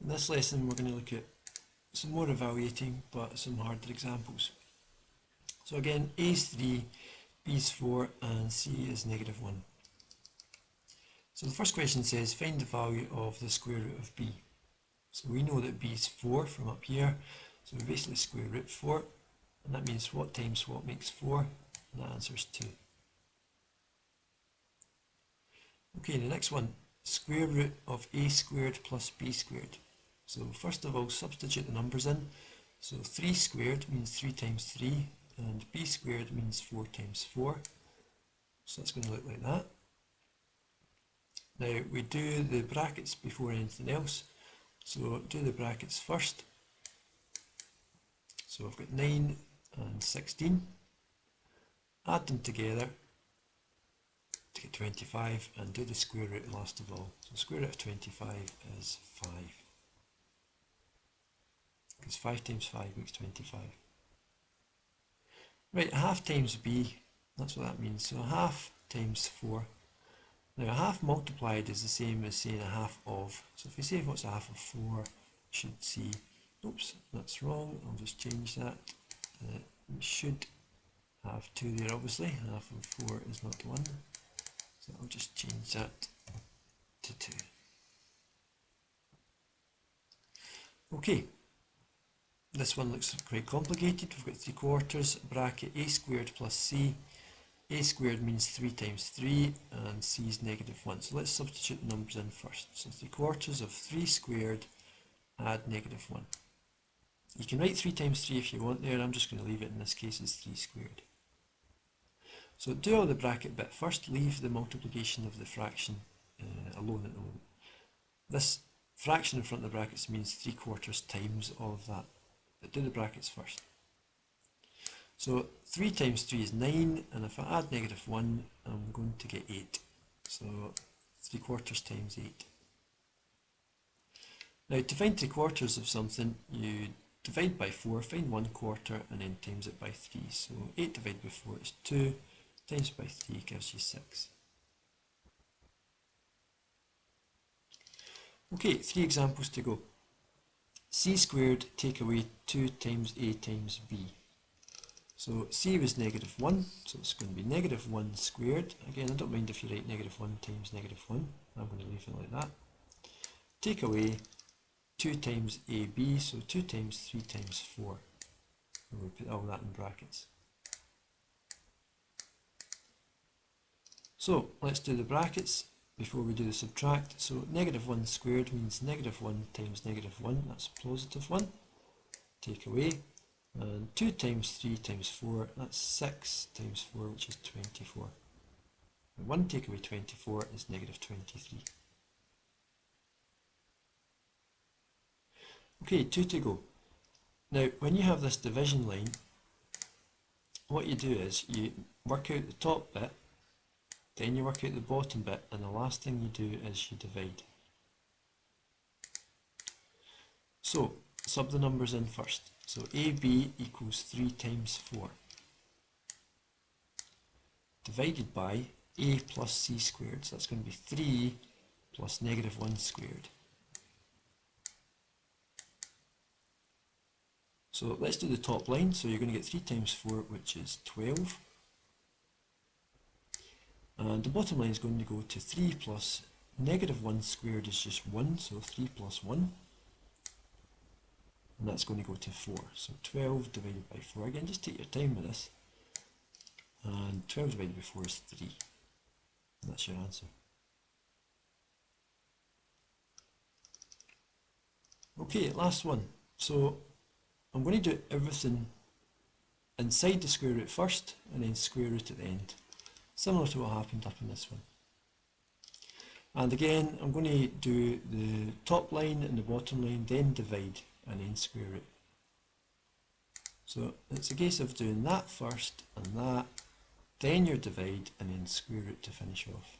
In this lesson we're going to look at some more evaluating but some harder examples. So again, A is 3, B is 4 and C is -1. So the first question says find the value of the square root of B. So we know that B is 4 from up here, so we basically square root 4, and that means what times what makes 4, and that answer is 2. Okay, the next one, square root of A squared plus B squared. So first of all, substitute the numbers in. So 3 squared means 3 times 3, and B squared means 4 times 4. So that's going to look like that. Now we do the brackets before anything else. So do the brackets first. So I've got 9 and 16. Add them together to get 25 and do the square root last of all. So square root of 25 is 5. Because 5 times 5 makes 25. Right, a half times B, that's what that means. So a half times 4. Now a half multiplied is the same as saying a half of. So if we say what's a half of 4, we should see, oops, that's wrong, I'll just change that. We should have 2 there obviously, half of 4 is not 1. So I'll just change that to 2. Okay, this one looks quite complicated. We've got 3/4 bracket A squared plus C. A squared means 3 times 3 and C is -1. So let's substitute the numbers in first. So 3/4 of 3 squared add -1. You can write 3 times 3 if you want there. I'm just going to leave it in this case as 3 squared. So do all the bracket bit first. Leave the multiplication of the fraction alone at the moment. This fraction in front of the brackets means 3/4 times all of that. But do the brackets first. So 3 times 3 is 9, and if I add -1, I'm going to get 8. So 3/4 times 8. Now to find 3/4 of something, you divide by 4, find 1/4, and then times it by 3. So 8 divided by 4 is 2, times by 3 gives you 6. Okay, 3 examples to go. C squared take away 2 times A times B. So C was -1, so it's going to be -1 squared. Again, I don't mind if you write -1 times -1. I'm going to leave it like that. Take away 2 times AB, so 2 times 3 times 4. And we'll put all that in brackets. So let's do the brackets before we do the subtract. So -1 squared means -1 times -1, that's +1. Take away. And 2 times 3 times 4, that's 6 times 4, which is 24. And 1 take away 24 is -23. Okay, 2 to go. Now, when you have this division line, what you do is you work out the top bit, then you work out the bottom bit, and the last thing you do is you divide. So, sub the numbers in first. So AB equals 3 times 4. Divided by A plus C squared. So that's going to be 3 plus -1 squared. So let's do the top line. So you're going to get 3 times 4, which is 12. And the bottom line is going to go to 3 plus -1 squared is just 1. So 3 plus 1. And that's going to go to 4. So 12 divided by 4. Again, just take your time with this. And 12 divided by 4 is 3. And that's your answer. Okay, last one. So I'm going to do everything inside the square root first, and then square root at the end. Similar to what happened up in this one. And again, I'm going to do the top line and the bottom line, then divide, and then square root. So it's a case of doing that first and that, then your divide, and then square root to finish off.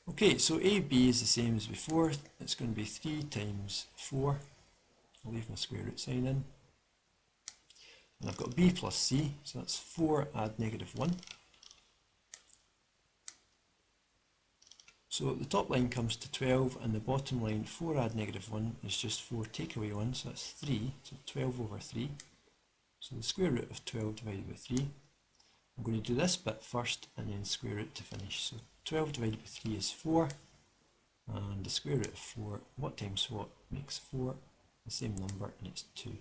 Okay, so AB is the same as before. It's going to be 3 times 4. I'll leave my square root sign in. And I've got B plus C, so that's 4 add -1. So the top line comes to 12 and the bottom line 4 add negative 1 is just 4 take away 1, so that's 3, so 12 over 3. So the square root of 12 divided by 3. I'm going to do this bit first and then square root to finish. So 12 divided by 3 is 4, and the square root of 4, what times what makes 4? The same number, and it's 2.